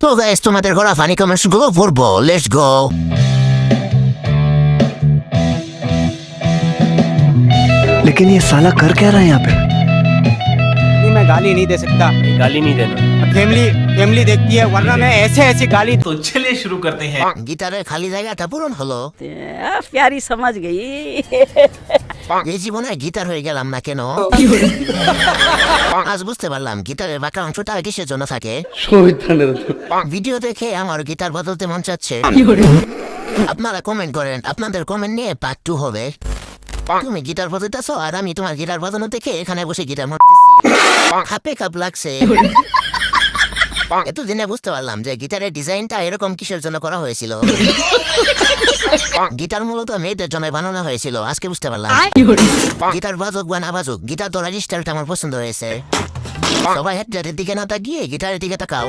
তো গাইস তোমাদের করা ফানি কমেন্টস গুলো পড়বো, লেটস গো। लेकिन ये साला कर क्या रहा है यहाँ पे? नहीं, मैं गाली नहीं दे सकता। गाली नहीं देना। फैमिली फैमिली देखती है, वरना मैं ऐसे ऐसी गाली। तो चलिए शुरू करते हैं। গিটারের খালি জায়গাটা পূরণ হলো। प्यारी समझ गई। এই জীবনে গিটার হয়ে গেলাম না কেন? আজ বুঝতে পারলাম গিটারের বাঁকা অংশটা কিসের জন্য থাকে। ভিডিও দেখে আমার গিটার বদলতে মন চাচ্ছে। আপনারা কমেন্ট করেন, আপনাদের কমেন্ট নিয়ে পার্ট 2 হবে। তুমি গিটার বাজাইতেছো আর আমি তোমার গিটার বাজানো দেখে এখানে বসে গিটার মারতেছি। হাপে কাপ লাগছে। এতদিনে বুঝতে পারলাম যে গিটারের ডিজাইনটা এরকম কিসের জন্য করা হয়েছিল। গিটার মূলত মেয়েদের জন্য বানানো হয়েছিল, আজকে বুঝতে পারলাম। গিটার বাজুক বা না বাজুক, গিটার তোলার স্টাইলটা আমার পছন্দ হয়েছে। সবাই হেডের দিকে না তাকিয়ে গিটারের দিকে তাকাও।